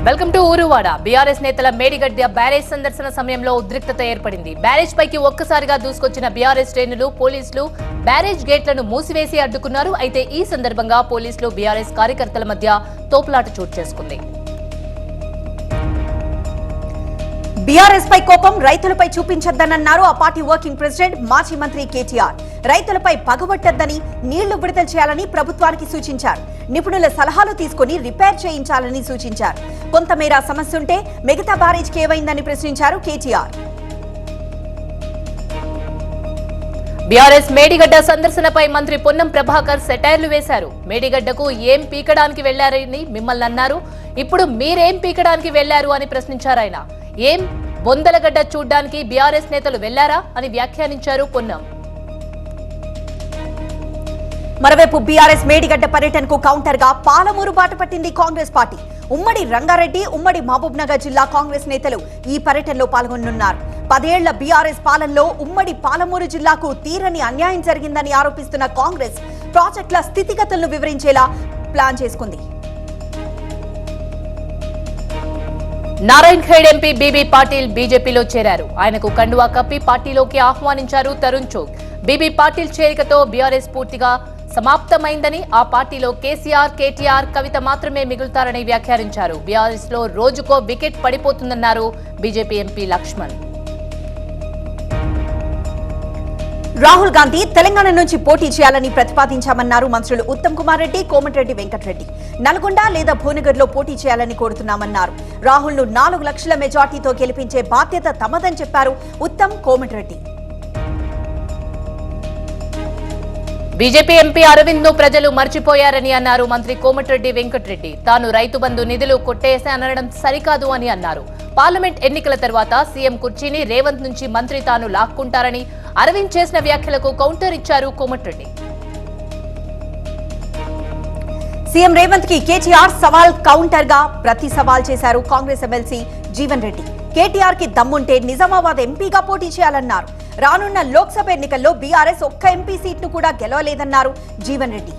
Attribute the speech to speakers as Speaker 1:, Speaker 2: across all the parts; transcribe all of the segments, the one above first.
Speaker 1: Welcome to ఊరువాడ. BRS నేతల Medigadda barrage సందర్శన సమయంలో ఉద్రిక్తత ఏర్పడింది. బ్యారేజ్ పైకి ఒక్కసారిగా దూసుకొచ్చిన బీఆర్ఎస్ శ్రేణులు పోలీసులు బ్యారేజ్ గేట్లను మూసివేసి అడ్డుకున్నారు. అయితే ఈ సందర్భంగా పోలీసులు బీఆర్ఎస్ కార్యకర్తల మధ్య తోపులాట చోటు చేసుకుంది.
Speaker 2: బీఆర్ఎస్ పై కోపం రైతులపై చూపించొద్దన్నారు ఆ పార్టీ వర్కింగ్ ప్రెసిడెంట్ మాజీ మంత్రి కేటీఆర్. రైతులపై పగబట్టొద్దని, నీళ్లు విడుదల చేయాలని ప్రభుత్వానికి సూచించారు. నిపుణుల సలహాలు తీసుకుని రిపేర్ చేయించాలని సూచించారు. కొంతమేర సమస్య ఉంటే మిగతా బ్యారేజ్కి ఏమైందని ప్రశ్నించారు కేటీఆర్.
Speaker 1: బీఆర్ఎస్ మేడిగడ్డ సందర్శనపై మంత్రి పొన్నం ప్రభాకర్ సెటైర్లు వేశారు. మేడిగడ్డకు ఏం పీకడానికి వెళ్లారని మిమ్మల్ని అన్నారు, ఇప్పుడు మీరేం పీకడానికి వెళ్లారు అని ప్రశ్నించారు ఆయన. ఏం బొందలగడ్డ చూడ్డానికి బీఆర్ఎస్ నేతలు వెళ్లారా అని వ్యాఖ్యానించారు పొన్నం.
Speaker 2: మరోవైపు బీఆర్ఎస్ మేడిగడ్డ పర్యటనకు కౌంటర్ గా పాలమూరు బాట పట్టింది కాంగ్రెస్ పార్టీ. ఉమ్మడి రంగారెడ్డి, ఉమ్మడి మహబూబ్ నగర్ జిల్లా కాంగ్రెస్ నేతలు ఈ పర్యటనలో పాల్గొనున్నారు. 10 ఏళ్ల బీఆర్ఎస్ పాలనలో ఉమ్మడి పాలమూరు జిల్లాకు తీరని అన్యాయం జరిగిందని ఆరోపిస్తున్న కాంగ్రెస్ ప్రాజెక్టుల స్థితిగతులను వివరించేలా ప్లాన్ చేసుకుంది.
Speaker 1: నారాయణ్ ఖేడ్ ఎంపీ బీబీ పాటిల్ బీజేపీలో చేరారు. ఆయనకు కండువా కప్పి పార్టీలోకి ఆహ్వానించారు తరుణ్ చుగ్. బీబీ పాటిల్ చేరికతో బీఆర్ఎస్ పూర్తిగా సమాప్తమైందని, ఆ పార్టీలో కేసీఆర్, కేటీఆర్, కవిత మాత్రమే మిగులుతారని వ్యాఖ్యానించారు. బీఆర్ఎస్ లో రోజుకో వికెట్ పడిపోతుందన్నారు బీజేపీ ఎంపీ లక్ష్మణ్.
Speaker 2: రాహుల్ గాంధీ తెలంగాణ నుంచి పోటీ చేయాలని ప్రతిపాదించామన్నారు మంత్రులు ఉత్తమ్ కుమార్ రెడ్డి, కోమటిరెడ్డి వెంకటరెడ్డి. నల్గొండ లేదా భువనగిర్ లో పోటీ చేయాలని కోరుతున్నామన్నారు. రాహుల్ ను 4 లక్షల మెజార్టీతో గెలిపించే బాధ్యత తమదని చెప్పారు ఉత్తమ్, కోమటిరెడ్డి.
Speaker 1: బీజేపీ ఎంపీ అరవింద్ ను ప్రజలు మర్చిపోయారని అన్నారు మంత్రి కోమటిరెడ్డి వెంకటరెడ్డి. తాను రైతు బంధు నిధులు కొట్టేశాననడం సరికాదు అని అన్నారు. పార్లమెంట్ ఎన్నికల తర్వాత సీఎం కుర్చీని రేవంత్ నుంచి మంత్రి తాను లాక్కుంటారని అరవింద్ చేసిన వ్యాఖ్యలకు కౌంటర్ ఇచ్చారు కోమటిరెడ్డి.
Speaker 2: సీఎం రేవంత్ కి కేటీఆర్ సవాల్ కౌంటర్ గా ప్రతి సవాల్ చేశారు కాంగ్రెస్ ఎమ్మెల్సీ జీవన్ రెడ్డి. కేటీఆర్ కి దమ్ముంటే నిజామాబాద్ ఎంపీగా పోటీ చేయాలన్నారు. రానున్న లోక్సభ ఎన్నికల్లో బీఆర్ఎస్ ఒక్క ఎంపీ సీట్ను కూడా గెలవలేదన్నారు జీవన్ రెడ్డి.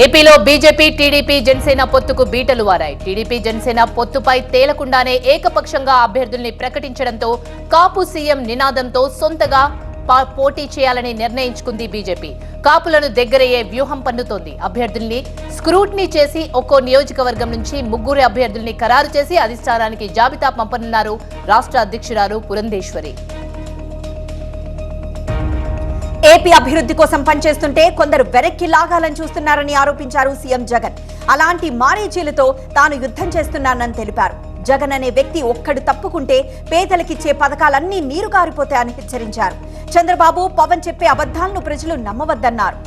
Speaker 1: ఏపీలో బీజేపీ, టీడీపీ, జనసేన పొత్తుకు బీటలు వారాయి. టీడీపీ, జనసేన పొత్తుపై తేలకుండానే ఏకపక్షంగా అభ్యర్థుల్ని ప్రకటించడంతో కాపు సీఎం నినాదంతో సొంతగా పోటీ చేయాలని నిర్ణయించుకుంది బీజేపీ. కాపులను దగ్గరయ్యే వ్యూహం పన్నుతోంది. అభ్యర్థుల్ని స్క్రూట్నీ చేసి ఒక్కో నియోజకవర్గం నుంచి 3 అభ్యర్థుల్ని ఖరారు చేసి అధిష్టానానికి జాబితా పంపనున్నారు రాష్ట్ర అధ్యక్షురాలు పురంధేశ్వరి.
Speaker 2: ఏపీ అభివృద్ధి కోసం పనిచేస్తుంటే కొందరు వెనక్కి లాగాలని చూస్తున్నారని ఆరోపించారు సీఎం జగన్. అలాంటి మారీచీలతో తాను యుద్ధం చేస్తున్నానని తెలిపారు. జగన్ అనే వ్యక్తి ఒక్కడు తప్పుకుంటే పేదలకిచ్చే పథకాలన్నీ నీరు కారిపోతాయని హెచ్చరించారు. చంద్రబాబు, పవన్ చెప్పే అబద్ధాలను ప్రజలు నమ్మవద్దన్నారు.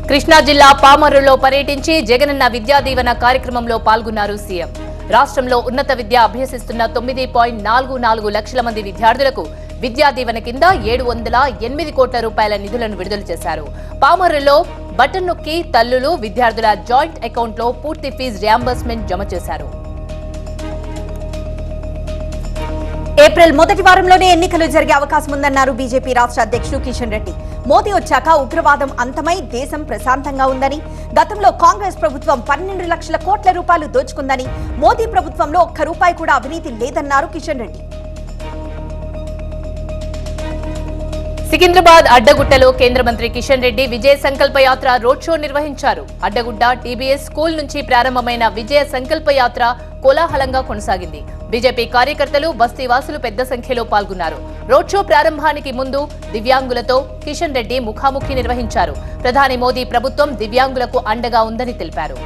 Speaker 1: కృష్ణా జిల్లా పామరులో పర్యటించి జగనన్న విద్యా దీవెన కార్యక్రమంలో పాల్గొన్నారు సీఎం. రాష్ట్రంలో ఉన్నత విద్య అభ్యసిస్తున్న 9.44 లక్షల మంది విద్యార్థులకు విద్యా దీవెన కింద 708 కోట్ల రూపాయల నిధులను విడుదల చేశారు. పామరులో బటన్ నొక్కి తల్లులు, విద్యార్థుల జాయింట్ అకౌంట్ లో పూర్తి ఫీజు రియంబర్స్మెంట్ జమ చేశారు.
Speaker 2: ఏప్రిల్ మొదటి వారంలోనే ఎన్నికలు జరిగే అవకాశం ఉందన్నారు బీజేపీ రాష్ట్ర అధ్యక్షుడు కిషన్ రెడ్డి. మోదీ వచ్చాక ఉగ్రవాదం అంతమై దేశం ప్రశాంతంగా ఉందని, గతంలో కాంగ్రెస్ ప్రభుత్వం 12 లక్షల కోట్ల రూపాయలు దోచుకుందని, మోదీ ప్రభుత్వంలో ఒక్క రూపాయి కూడా అవినీతి లేదన్నారు కిషన్ రెడ్డి.
Speaker 1: సికింద్రాబాద్ అడ్డగుట్టలో కేంద్ర మంత్రి కిషన్ రెడ్డి విజయ సంకల్ప యాత్ర రోడ్ షో నిర్వహించారు. అడ్డగుట్ట టీబీఎస్ స్కూల్ నుంచి ప్రారంభమైన విజయ సంకల్ప యాత్ర కోలాహలంగా కొనసాగింది. బీజేపీ కార్యకర్తలు, బస్తీవాసులు పెద్ద సంఖ్యలో పాల్గొన్నారు. రోడ్ షో ప్రారంభానికి ముందు దివ్యాంగులతో కిషన్ రెడ్డి ముఖాముఖి నిర్వహించారు. ప్రధాని మోదీ ప్రభుత్వం దివ్యాంగులకు అండగా ఉందని తెలిపారు.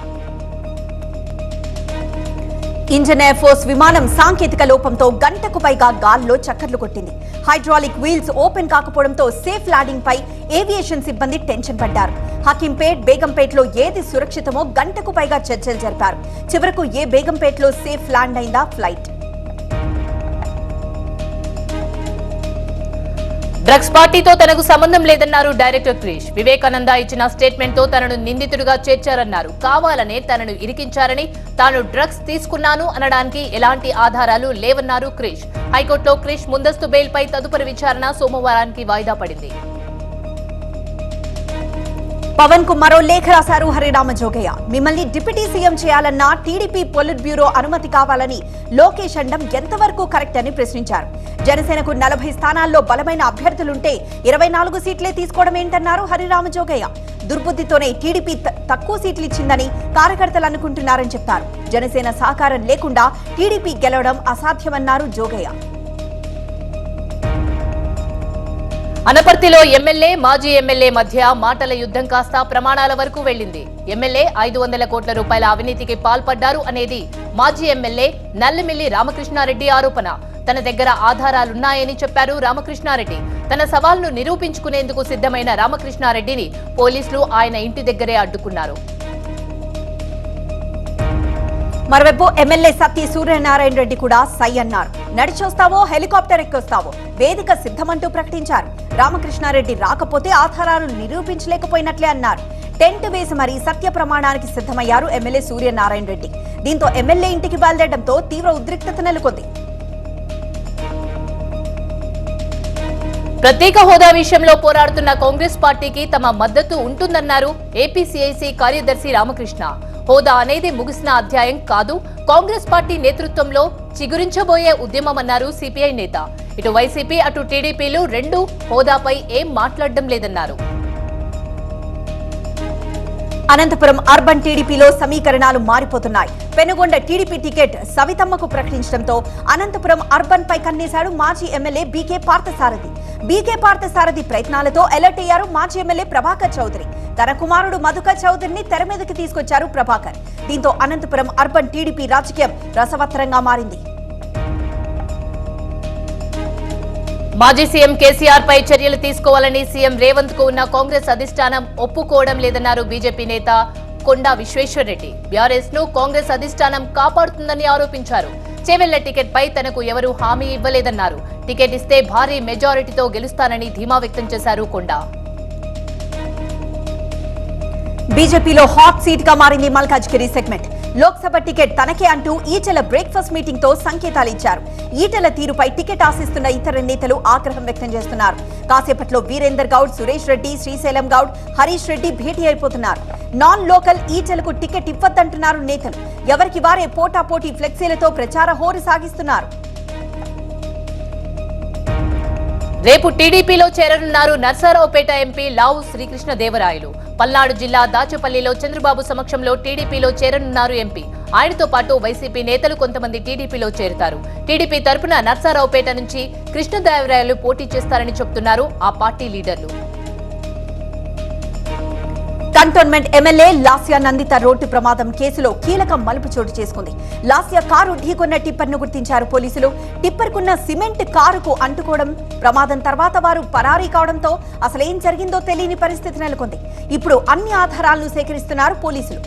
Speaker 2: ఇండియన్ ఎయిర్ ఫోర్స్ విమానం సాంకేతిక లోపంతో గంటకు పైగా గాల్లో చక్కర్లు కొట్టింది. హైడ్రాలిక్ వీల్స్ ఓపెన్ కాకపోవడంతో సేఫ్ ల్యాండింగ్ పై ఏవియేషన్ సిబ్బంది టెన్షన్ పడ్డారు. హకీంపేట్, బేగంపేట్లో ఏది సురక్షితమో గంటకు పైగా చర్చలు జరిపారు. చివరకు బేగంపేట్లో సేఫ్ ల్యాండ్ అయిందా ఫ్లైట్.
Speaker 1: డ్రగ్స్ పార్టీతో తనకు సంబంధం లేదన్నారు డైరెక్టర్ క్రిష్. వివేకానంద ఇచ్చిన స్టేట్మెంట్ తో తనను నిందితుడిగా చేర్చారన్నారు. కావాలనే తనను ఇరికించారని, తాను డ్రగ్స్ తీసుకున్నాను అనడానికి ఎలాంటి ఆధారాలు లేవన్నారు క్రిష్. హైకోర్టులో క్రిష్ ముందస్తు బెయిల్పై తదుపరి విచారణ సోమవారానికి వాయిదా పడింది.
Speaker 2: పవన్ కు మరో లేఖ రాశారు హరిరామ జోగయ్య. మిమ్మల్ని డిప్యూటీ సీఎం చేయాలన్నా టీడీపీ పొలిట్ బ్యూరో అనుమతి కావాలని లోకేష్ అండం ఎంతవరకు కరెక్ట్ అని ప్రశ్నించారు. జనసేనకు 40 స్థానాల్లో బలమైన అభ్యర్థులుంటే 24 సీట్లే తీసుకోవడం ఏంటన్నారు హరిరామ జోగయ్య. దుర్బుద్ధితోనే టీడీపీ తక్కువ సీట్లు ఇచ్చిందని కార్యకర్తలు అనుకుంటున్నారని చెప్పారు. జనసేన సహకారం లేకుండా టీడీపీ గెలవడం అసాధ్యమన్నారు జోగయ్య.
Speaker 1: అనపర్తిలో ఎమ్మెల్యే మాజీ ఎమ్మెల్యే మధ్య మాటల యుద్ధం కాస్త ప్రమాణాల వరకు వెళ్లింది. ఎమ్మెల్యే 500 కోట్ల రూపాయల అవినీతికి పాల్పడ్డారు అనేది మాజీ ఎమ్మెల్యే నల్లిమిల్లి రామకృష్ణారెడ్డి ఆరోపణ. తన దగ్గర ఆధారాలున్నాయని చెప్పారు రామకృష్ణారెడ్డి. తన సవాల్ను నిరూపించుకునేందుకు సిద్ధమైన రామకృష్ణారెడ్డిని పోలీసులు ఆయన ఇంటి దగ్గరే అడ్డుకున్నారు.
Speaker 2: మరోవైపు ఎమ్మెల్యే సత్య సూర్యనారాయణ రెడ్డి కూడా సై అన్నారు. నడిచొస్తావో హెలికాప్టర్ ఎక్కొస్తావో వేదిక సిద్ధమంటూ ప్రకటించారు. రామకృష్ణారెడ్డి రాకపోతే ఆధారాలు నిరూపించలేకపోయినట్లే అన్నారు. టెంట్ వేసి మరీ సత్య ప్రమాణానికి సిద్ధమయ్యారు ఎమ్మెల్యే సూర్యనారాయణ రెడ్డి. దీంతో ఎమ్మెల్యే ఇంటికి బయలుదేరడంతో తీవ్ర ఉద్రిక్తత నెలకొంది.
Speaker 1: ప్రత్యేక హోదా విషయంలో పోరాడుతున్న కాంగ్రెస్ పార్టీకి తమ మద్దతు ఉంటుందన్నారు ఏపీసీఐసీ కార్యదర్శి రామకృష్ణ. హోదా అనేది ముగిసిన అధ్యాయం కాదు, కాంగ్రెస్ పార్టీ నేతృత్వంలో చిగురించబోయే ఉద్యమమన్నారు సిపిఐ నేత. ఇటు వైసీపీ అటు టీడీపీలు రెండు హోదాపై ఏం మాట్లాడడం లేదన్నారు.
Speaker 2: అనంతపురం అర్బన్ టీడీపీలో సమీకరణాలు మారిపోతున్నాయి. పెనుగొండ టీడీపీ టికెట్ సవితమ్మకు ప్రకటించడంతో అనంతపురం అర్బన్ పై కన్నేశాడు మాజీ MLA BK Parthasarathi. BK Parthasarathi ప్రయత్నాలతో అలర్ట్ అయ్యారు మాజీ ఎమ్మెల్యే ప్రభాకర్ చౌదరి. తన కుమారుడు మధుకర్ చౌదరిని తెర మీదకి తీసుకొచ్చారు ప్రభాకర్. దీంతో అనంతపురం అర్బన్ టీడీపీ రాజకీయం రసవత్తరంగా మారింది.
Speaker 1: మాజీ సీఎం కేసీఆర్ పై చర్యలు తీసుకోవాలని సీఎం రేవంత్ కు ఉన్న కాంగ్రెస్ అధిష్టానం ఒప్పుకోవడం లేదన్నారు బీజేపీ నేత కొండా విశ్వేశ్వరరెడ్డి. బీఆర్ఎస్ ను కాంగ్రెస్ అధిష్టానం కాపాడుతుందని ఆరోపించారు. చేవెళ్ల టికెట్ పై తనకు ఎవరూ హామీ ఇవ్వలేదన్నారు. టికెట్ ఇస్తే భారీ మెజారిటీతో గెలుస్తానని ధీమా వ్యక్తం చేశారు కొండా.
Speaker 2: బీజేపీలో హాట్ సీట్ గా మారింది మల్కాజ్గిరి సెగ్మెంట్. లోక్సభ టికెట్ తనకే అంటూ ఈటెల బ్రేక్ఫాస్ట్ మీటింగ్ తో సంకేతాలు ఇచ్చారు. ఈటెల తీరుపై టికెట్ ఆశిస్తున్న ఇతర నేతలు ఆగ్రహం వ్యక్తం చేస్తున్నారు. కాసేపట్లో వీరేందర్ గౌడ్, సురేష్ రెడ్డి, శ్రీశైలం గౌడ్, హరీష్ రెడ్డి భేటీ అయిపోతున్నారు. నాన్ లోకల్ ఈటెలకు టికెట్ ఇవ్వద్దంటున్నారు నేతలు. ఎవరికి వారే పోటాపోటీ ఫ్లెక్సీలతో ప్రచార హోరు సాగిస్తున్నారు.
Speaker 1: రేపు టీడీపీలో చేరనున్నారు నర్సారావుపేట ఎంపీ లావు శ్రీకృష్ణదేవరాయలు. పల్నాడు జిల్లా దాచపల్లిలో చంద్రబాబు సమక్షంలో టీడీపీలో చేరనున్నారు ఎంపీ. ఆయనతో పాటు వైసీపీ నేతలు కొంతమంది టీడీపీలో చేరుతారు. టీడీపీ తరపున నర్సారావుపేట నుంచి కృష్ణదేవరాయలు పోటీ చేస్తారని చెబుతున్నారు ఆ పార్టీ లీడర్లు.
Speaker 2: Cantonment MLA Lasya Nandita road ప్రమాదం కేసులో కీలక మలుపు చోటు చేసుకుంది. లాస్యా కారు ఢీకొన్న టిప్పర్ ను గుర్తించారు పోలీసులు. టిప్పర్ కున్న సిమెంట్ కారుకు అంటుకోవడం, ప్రమాదం తర్వాత వారు పరారీ కావడంతో అసలేం జరిగిందో తెలియని పరిస్థితి నెలకొంది. ఇప్పుడు అన్ని ఆధారాలను సేకరిస్తున్నారు పోలీసులు.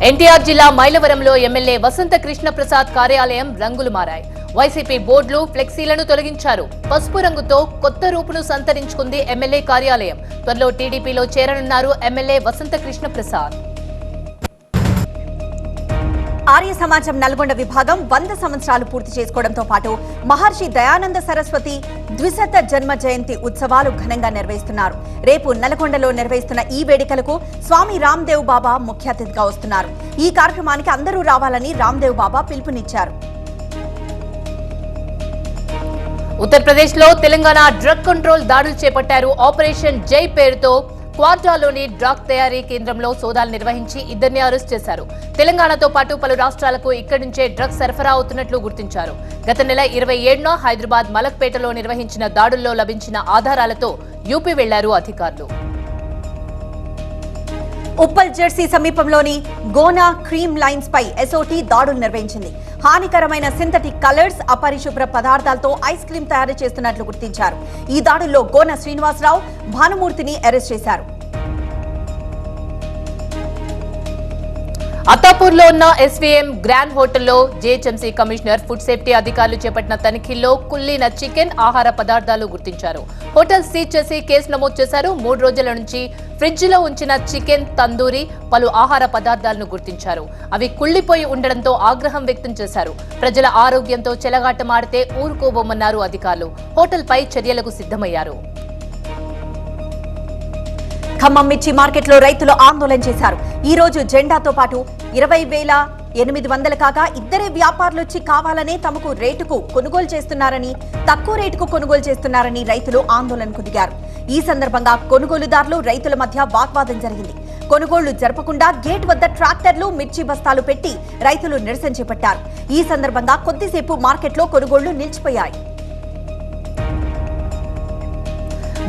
Speaker 1: ఎన్టీఆర్ జిల్లా మైలవరంలో ఎమ్మెల్యే వసంత కృష్ణ ప్రసాద్ కార్యాలయం రంగులు మారాయి. వైసీపీ బోర్డులు, ఫ్లెక్సీలను తొలగించారు. పసుపు రంగుతో కొత్త రూపును సంతరించుకుంది ఎమ్మెల్యే కార్యాలయం. త్వరలో టీడీపీలో చేరనున్నారు ఎమ్మెల్యే వసంత కృష్ణ ప్రసాద్.
Speaker 2: ఆర్య సమాజం నల్గొండ విభాగం 100 సంవత్సరాలు పూర్తి చేసుకోవడంతో పాటు మహర్షి దయానంద సరస్వతి ద్విశత జన్మ జయంతి ఉత్సవాలు ఘనంగా నిర్వహిస్తున్నారు. రేపు నల్గొండలో నిర్వహిస్తున్న ఈ వేడుకలకు స్వామి రామ్దేవ్ బాబా ముఖ్య అతిథిగా వస్తున్నారు. ఈ కార్యక్రమానికి అందరూ రావాలని రామ్దేవ్ బాబా పిలుపునిచ్చారు.
Speaker 1: ఉత్తరప్రదేశ్ లో తెలంగాణ డ్రగ్ కంట్రోల్ దాడులు చేపట్టారు. ఆపరేషన్ జై పేరుతో క్వార్టాలోని డ్రగ్ తయారీ కేంద్రంలో సోదాలు నిర్వహించి 2ని అరెస్ట్ చేశారు. తెలంగాణతో పాటు పలు రాష్ట్రాలకు ఇక్కడి నుంచే డ్రగ్స్ సరఫరా అవుతున్నట్లు గుర్తించారు. గత నెల 27న హైదరాబాద్ మలక్పేటలో నిర్వహించిన దాడుల్లో లభించిన ఆధారాలతో యూపీ వెళ్లారు అధికారులు.
Speaker 2: ఉప్పల్ జెర్సీ సమీపంలోని గోనా క్రీమ్ లైన్స్ పై ఎస్ఓటీ దాడులు నిర్వహించింది. హానికరమైన సింథటిక్ కలర్స్, అపరిశుభ్ర పదార్థాలతో ఐస్ క్రీం తయారు చేస్తున్నట్లు గుర్తించారు. ఈ దాడుల్లో గోన శ్రీనివాసరావు, భానుమూర్తిని అరెస్ట్ చేశారు.
Speaker 1: అత్తాపూర్లో ఉన్న ఎస్వీఎం గ్రాండ్ హోటల్లో జీహెచ్ఎంసీ కమిషనర్, ఫుడ్ సేఫ్టీ అధికారులు చేపట్టిన తనిఖీల్లో కుళ్లిన చికెన్ ఆహార పదార్థాలు గుర్తించారు. హోటల్ సీజ్ చేసి కేసు నమోదు చేశారు. 3 రోజుల నుంచి ఫ్రిడ్జ్ లో ఉంచిన చికెన్, తందూరి, పలు ఆహార పదార్థాలను గుర్తించారు. అవి కుళ్లిపోయి ఉండడంతో ఆగ్రహం వ్యక్తం చేశారు. ప్రజల ఆరోగ్యంతో చెలగాటమాడితే ఊరుకోబోమన్నారు అధికారులు. హోటల్పై చర్యలకు సిద్ధమయ్యారు.
Speaker 2: ఖమ్మం మిర్చి మార్కెట్లో రైతులు ఆందోళన చేశారు. ఈ రోజు జెండాతో పాటు 20,800 కాగా ఇద్దరే వ్యాపారులు వచ్చి కావాలనే తమకు రేటుకు కొనుగోలు చేస్తున్నారని, తక్కువ రేటుకు కొనుగోలు చేస్తున్నారని రైతులు ఆందోళనకు దిగారు. ఈ సందర్భంగా కొనుగోలుదారులు రైతుల మధ్య వాగ్వాదం జరిగింది. కొనుగోళ్లు జరపకుండా గేట్ వద్ద ట్రాక్టర్లు, మిర్చి బస్తాలు పెట్టి రైతులు నిరసన చేపట్టారు. ఈ సందర్భంగా కొద్దిసేపు మార్కెట్లో కొనుగోళ్లు నిలిచిపోయాయి.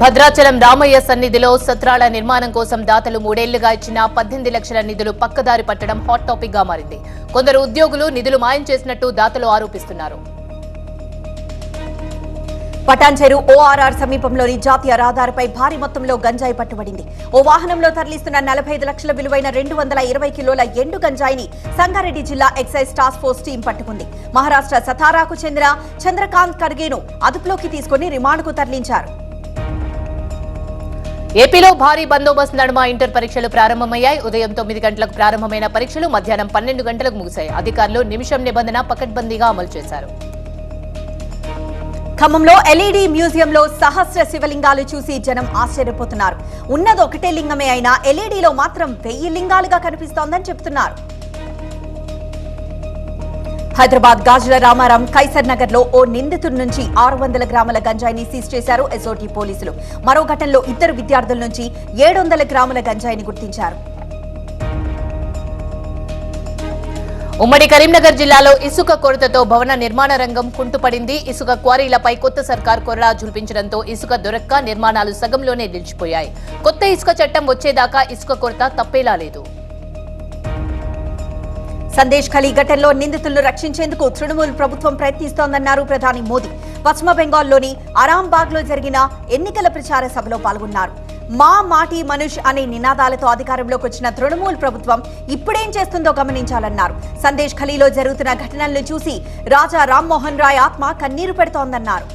Speaker 1: భద్రాచలం రామయ్య సన్నిధిలో సత్రాల నిర్మాణం కోసం దాతలు 3 ఏళ్లుగా ఇచ్చిన 18 లక్షల నిధులు పక్కదారి పట్టడం హాట్ టాపిక్ గా మారింది. కొందరు ఉద్యోగులు నిధులు మాయం చేసినట్టు దాతలు ఆరోపిస్తున్నారు.
Speaker 2: పటాన్చెరు ఓఆర్ఆర్ సమీపంలోని జాతీయ రహదారిపై భారీ మొత్తంలో గంజాయి పట్టుబడింది. ఓ వాహనంలో తరలిస్తున్న 45 లక్షల విలువైన 220 కిలోల ఎండు గంజాయిని సంగారెడ్డి జిల్లా ఎక్సైజ్ టాస్క్ ఫోర్స్ టీం పట్టుకుంది. మహారాష్ట్ర సతారాకు చెందిన చంద్రకాంత్ ఖర్గేను అదుపులోకి తీసుకుని రిమాండ్కు తరలించారు.
Speaker 1: ఏపీలో భారీ బందోబస్తు నడుమ ఇంటర్ పరీక్షలు ప్రారంభమయ్యాయి. ఉదయం 9 గంటలకు ప్రారంభమైన పరీక్షలు మధ్యాహ్నం 12 గంటలకు ముగిశాయి. అధికారులు నిమిషం నిబంధన పకడ్బందీగా అమలు చేశారు.
Speaker 2: ఖమ్మంలో ఎల్ఈడి మ్యూజియంలో సహస్ర శివలింగాలు చూసి జనం ఆశ్చర్యపోతున్నారు. ఉన్నది ఒకటే లింగమే అయినా ఎల్ఈడిలో మాత్రం 1000 లింగాలుగా కనిపిస్తోందని చెబుతున్నారు. హైదరాబాద్ గాజుల రామారాం కైసర్ నగర్ లో ఓ నిందితుడి నుంచి 600 గ్రాముల గంజాయిని సీజ్ చేశారు ఎస్ఓటీ పోలీసులు. మరో ఘటనలో 2 విద్యార్థుల నుంచి 700 గ్రాముల గంజాయిని గుర్తించారు.
Speaker 1: ఉమ్మడి కరీంనగర్ జిల్లాలో ఇసుక కొరతతో భవన నిర్మాణ రంగం కుంటుపడింది. ఇసుక క్వారీలపై కొత్త సర్కార్ కొరడా జుల్పించడంతో ఇసుక దొరక్క నిర్మాణాలు సగంలోనే నిలిచిపోయాయి. కొత్త ఇసుక చట్టం వచ్చేదాకా ఇసుక కొరత తప్పేలా లేదు.
Speaker 2: సందేశ్ ఖలీ ఘటనలో నిందితులను రక్షించేందుకు తృణమూల్ ప్రభుత్వం ప్రయత్నిస్తోందన్నారు ప్రధాని మోదీ. పశ్చిమ బెంగాల్లోని అరాంబాగ్ లో జరిగిన ఎన్నికల ప్రచార సభలో పాల్గొన్నారు. మా మాటి మనుష్ అనే నినాదాలతో అధికారంలోకి వచ్చిన తృణమూల్ ప్రభుత్వం ఇప్పుడేం చేస్తుందో గమనించాలన్నారు. సందేశ్ ఖలీలో జరుగుతున్న ఘటనలను చూసి రాజా రామ్మోహన్ రాయ్ ఆత్మ కన్నీరు పెడుతోందన్నారు.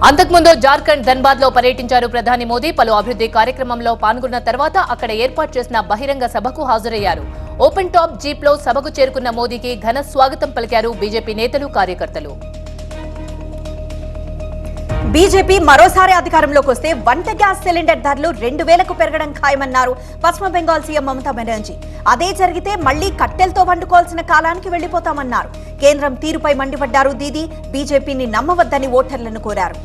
Speaker 1: అంతకుముందు జార్ఖండ్ ధన్బాద్ లో పర్యటించారు ప్రధాని మోదీ. పలు అభివృద్ధి కార్యక్రమంలో పాల్గొన్న తర్వాత అక్కడ ఏర్పాటు చేసిన బహిరంగ సభకు హాజరయ్యారు. ఓపెన్ టాప్ జీప్ లో సభకు చేరుకున్న మోదీకి ఘన స్వాగతం పలికారు బీజేపీ నేతలు, కార్యకర్తలు.
Speaker 2: బీజేపీ మరోసారి అధికారంలోకి వస్తే వంట గ్యాస్ సిలిండర్ ధరలు 2000కు పెరగడం ఖాయమన్నారు పశ్చిమ బెంగాల్ సీఎం మమతా బెనర్జీ. అదే జరిగితే మళ్లీ కట్టెలతో వండుకోవాల్సిన కాలానికి వెళ్లిపోతామన్నారు. కేంద్రం తీరుపై మండిపడ్డారు దీదీ. బీజేపీని నమ్మవద్దని ఓటర్లను కోరారు.